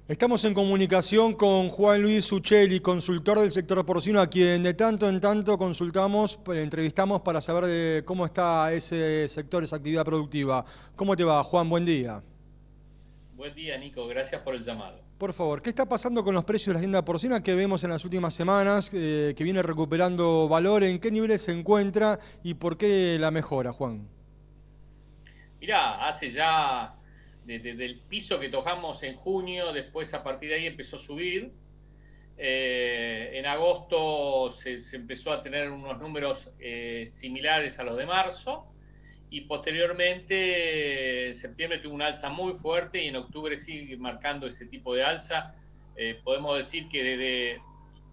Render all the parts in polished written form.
Estamos en comunicación con Juan Luis Uccelli, consultor del sector porcino, a quien de tanto en tanto consultamos, entrevistamos para saber de cómo está ese sector, esa actividad productiva. ¿Cómo te va, Juan? Buen día. Buen día, Nico. Gracias por el llamado. Por favor, ¿qué está pasando con los precios de la hacienda porcina que vemos en las últimas semanas, que viene recuperando valor? ¿En qué niveles se encuentra y por qué la mejora, Juan? Mirá, hace ya desde el piso que tocamos en junio, después a partir de ahí empezó a subir. En agosto se empezó a tener unos números similares a los de marzo y posteriormente en septiembre tuvo un alza muy fuerte y en octubre sigue marcando ese tipo de alza. Podemos decir que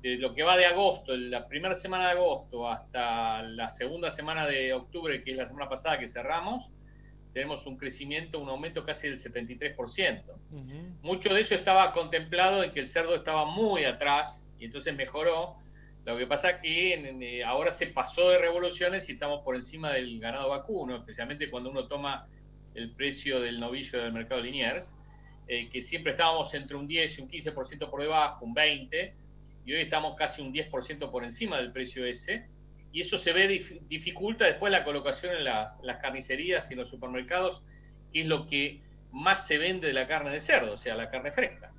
desde lo que va de agosto, la primera semana de agosto hasta la segunda semana de octubre, que es la semana pasada que cerramos, tenemos un crecimiento, un aumento casi del 73%. Ujú. Mucho de eso estaba contemplado en que el cerdo estaba muy atrás y entonces mejoró. Lo que pasa es que ahora se pasó de revoluciones y estamos por encima del ganado vacuno, especialmente cuando uno toma el precio del novillo del mercado de Liniers, que siempre estábamos entre un 10 y un 15% por debajo, un 20%, y hoy estamos casi un 10% por encima del precio ese. Y eso se ve dificulta después la colocación en las carnicerías y en los supermercados, que es lo que más se vende de la carne de cerdo, o sea, la carne fresca.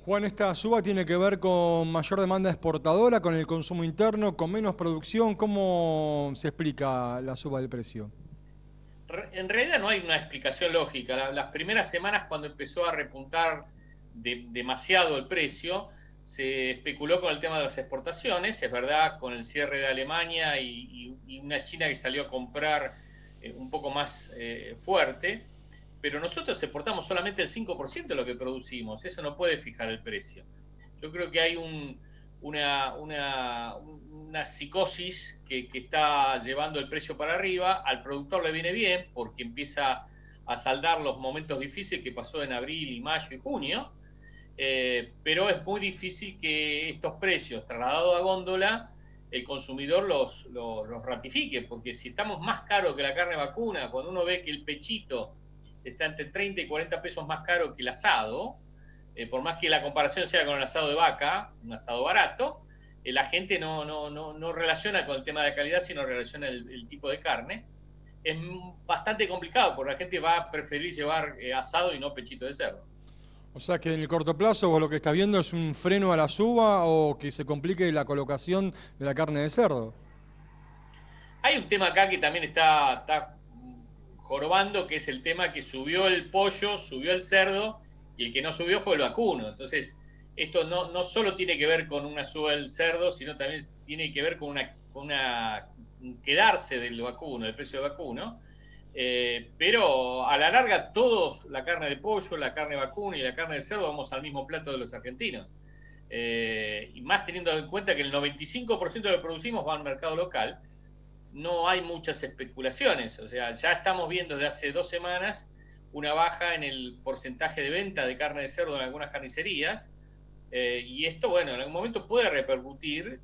Juan, ¿esta suba tiene que ver con mayor demanda exportadora, con el consumo interno, con menos producción? ¿Cómo se explica la suba del precio? En realidad no hay una explicación lógica. Las primeras semanas, cuando empezó a repuntar demasiado el precio, se especuló con el tema de las exportaciones, es verdad, con el cierre de Alemania y una China que salió a comprar un poco más fuerte, pero nosotros exportamos solamente el 5% de lo que producimos, eso no puede fijar el precio. Yo creo que hay una psicosis que está llevando el precio para arriba. Al productor le viene bien porque empieza a saldar los momentos difíciles que pasó en abril y mayo y junio, pero es muy difícil que estos precios trasladados a góndola el consumidor los ratifique, porque si estamos más caros que la carne vacuna, cuando uno ve que el pechito está entre 30 y 40 pesos más caro que el asado, por más que la comparación sea con el asado de vaca, un asado barato, la gente no relaciona con el tema de calidad, sino relaciona el tipo de carne. Es bastante complicado, porque la gente va a preferir llevar asado y no pechito de cerdo. O sea que en el corto plazo vos lo que estás viendo es un freno a la suba o que se complique la colocación de la carne de cerdo. Hay un tema acá que también está jorobando, que es el tema que subió el pollo, subió el cerdo, y el que no subió fue el vacuno. Entonces, esto no solo tiene que ver con una suba del cerdo, sino también tiene que ver con una quedarse del vacuno, del precio del vacuno. Pero a la larga, todos, la carne de pollo, la carne de vacuno y la carne de cerdo, vamos al mismo plato de los argentinos. Y más teniendo en cuenta que el 95% de lo que producimos va al mercado local, no hay muchas especulaciones. O sea, ya estamos viendo desde hace 2 semanas una baja en el porcentaje de venta de carne de cerdo en algunas carnicerías. Y esto, bueno, en algún momento puede repercutir.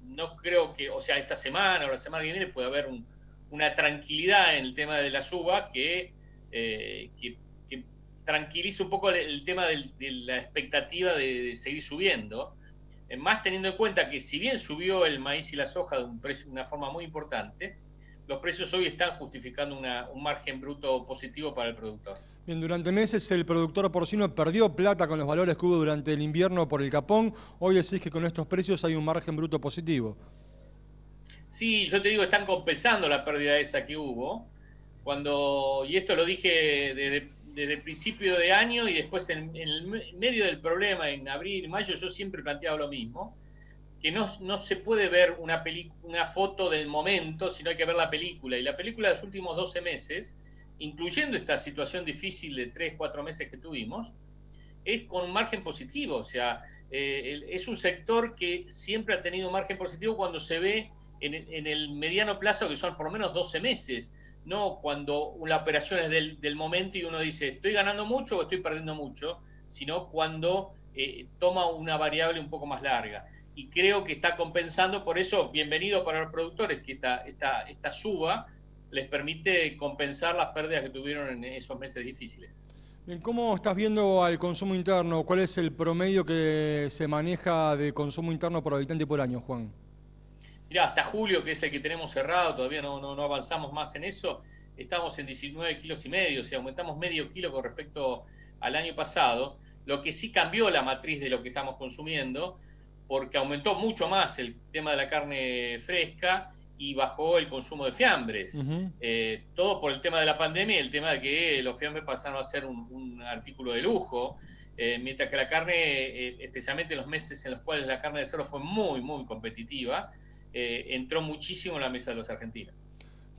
No creo que, o sea, esta semana o la semana que viene puede haber una tranquilidad en el tema de la suba que tranquilice un poco el tema de la expectativa de seguir subiendo, más teniendo en cuenta que si bien subió el maíz y la soja de una forma muy importante, los precios hoy están justificando un margen bruto positivo para el productor. Bien, durante meses el productor porcino perdió plata con los valores que hubo durante el invierno por el capón. Hoy decís que con estos precios hay un margen bruto positivo. Sí, yo te digo, están compensando la pérdida esa que hubo, y esto lo dije desde el principio de año y después en el medio del problema, en abril, mayo, yo siempre planteaba lo mismo, que no se puede ver una foto del momento, sino hay que ver la película. Y la película de los últimos 12 meses, incluyendo esta situación difícil de 3 4 meses que tuvimos, es con un margen positivo. O sea, es un sector que siempre ha tenido un margen positivo cuando se ve en el mediano plazo, que son por lo menos 12 meses, no cuando la operación es del momento y uno dice, estoy ganando mucho o estoy perdiendo mucho, sino cuando toma una variable un poco más larga. Y creo que está compensando, por eso, bienvenido para los productores, que esta suba les permite compensar las pérdidas que tuvieron en esos meses difíciles. Bien, ¿cómo estás viendo al consumo interno? ¿Cuál es el promedio que se maneja de consumo interno por habitante por año, Juan? Mirá, hasta julio, que es el que tenemos cerrado, todavía no avanzamos más en eso, estamos en 19 kilos y medio, o sea, aumentamos medio kilo con respecto al año pasado, lo que sí cambió la matriz de lo que estamos consumiendo, porque aumentó mucho más el tema de la carne fresca y bajó el consumo de fiambres. Ujú. Todo por el tema de la pandemia y el tema de que los fiambres pasaron a ser un artículo de lujo, mientras que la carne, especialmente en los meses en los cuales la carne de cerdo fue muy competitiva, entró muchísimo en la mesa de los argentinos.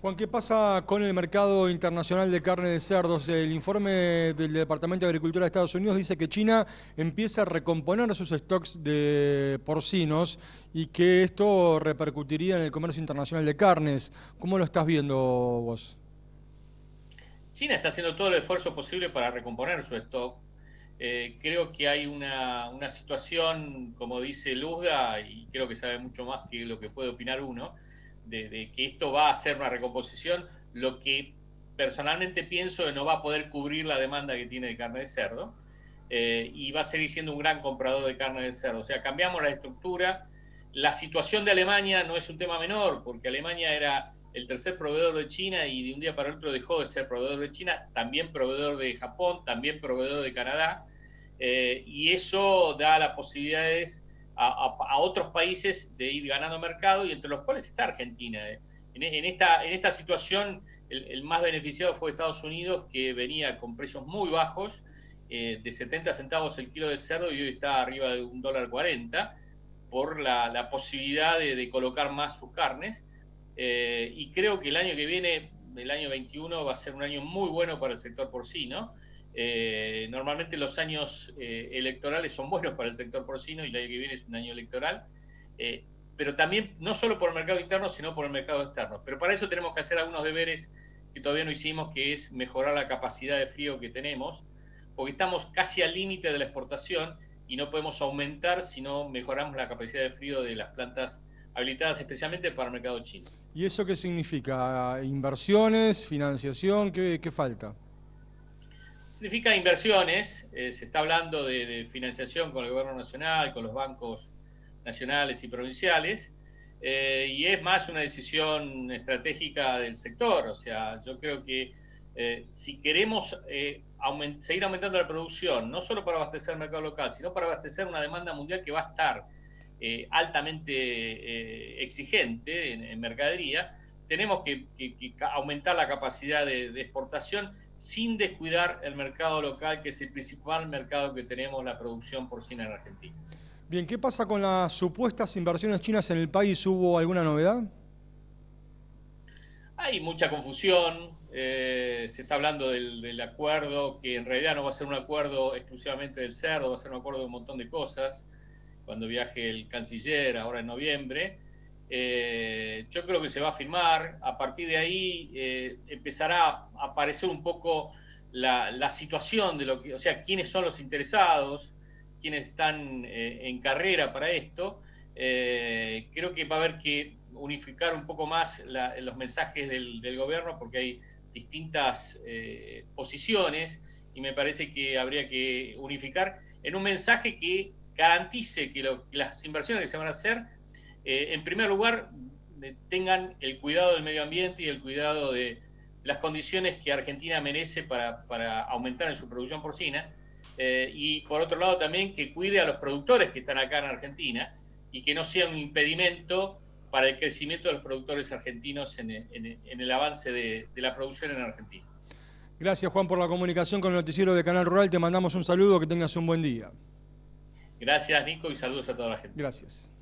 Juan, ¿qué pasa con el mercado internacional de carne de cerdos? El informe del Departamento de Agricultura de Estados Unidos dice que China empieza a recomponer sus stocks de porcinos y que esto repercutiría en el comercio internacional de carnes. ¿Cómo lo estás viendo vos? China está haciendo todo el esfuerzo posible para recomponer su stock. Creo que hay una situación, como dice Luzga, y creo que sabe mucho más que lo que puede opinar uno, de que esto va a ser una recomposición, lo que personalmente pienso que no va a poder cubrir la demanda que tiene de carne de cerdo, y va a seguir siendo un gran comprador de carne de cerdo. O sea, cambiamos la estructura. La situación de Alemania no es un tema menor, porque Alemania era el tercer proveedor de China y de un día para otro dejó de ser proveedor de China, también proveedor de Japón, también proveedor de Canadá, y eso da las posibilidades a otros países de ir ganando mercado, y entre los cuales está Argentina. En esta situación, el más beneficiado fue Estados Unidos, que venía con precios muy bajos, de 70 centavos el kilo de cerdo, y hoy está arriba de $1.40, por la posibilidad de colocar más sus carnes. Y creo que el año que viene, el año 21, va a ser un año muy bueno para el sector porcino. Normalmente los años electorales son buenos para el sector porcino, y el año que viene es un año electoral, pero también no solo por el mercado interno, sino por el mercado externo. Pero para eso tenemos que hacer algunos deberes que todavía no hicimos, que es mejorar la capacidad de frío que tenemos, porque estamos casi al límite de la exportación y no podemos aumentar si no mejoramos la capacidad de frío de las plantas habilitadas especialmente para el mercado chino. ¿Y eso qué significa? ¿Inversiones, financiación? ¿Qué falta? Significa inversiones, se está hablando de financiación con el gobierno nacional, con los bancos nacionales y provinciales, y es más una decisión estratégica del sector. O sea, yo creo que si queremos seguir aumentando la producción, no solo para abastecer el mercado local, sino para abastecer una demanda mundial que va a estar altamente exigente en mercadería, tenemos que aumentar la capacidad de exportación sin descuidar el mercado local, que es el principal mercado que tenemos, la producción porcina en Argentina. Bien, ¿qué pasa con las supuestas inversiones chinas en el país? ¿Hubo alguna novedad? Hay mucha confusión, se está hablando del acuerdo, que en realidad no va a ser un acuerdo exclusivamente del cerdo, va a ser un acuerdo de un montón de cosas, cuando viaje el canciller ahora en noviembre. Yo creo que se va a firmar. A partir de ahí empezará a aparecer un poco la situación de lo que, o sea, quiénes son los interesados, quiénes están en carrera para esto. Creo que va a haber que unificar un poco más los mensajes del gobierno, porque hay distintas posiciones, y me parece que habría que unificar en un mensaje que garantice que las inversiones que se van a hacer, en primer lugar, tengan el cuidado del medio ambiente y el cuidado de las condiciones que Argentina merece para aumentar en su producción porcina, y por otro lado también que cuide a los productores que están acá en Argentina, y que no sea un impedimento para el crecimiento de los productores argentinos en el avance de la producción en Argentina. Gracias, Juan, por la comunicación con el noticiero de Canal Rural. Te mandamos un saludo, que tengas un buen día. Gracias, Nico, y saludos a toda la gente. Gracias.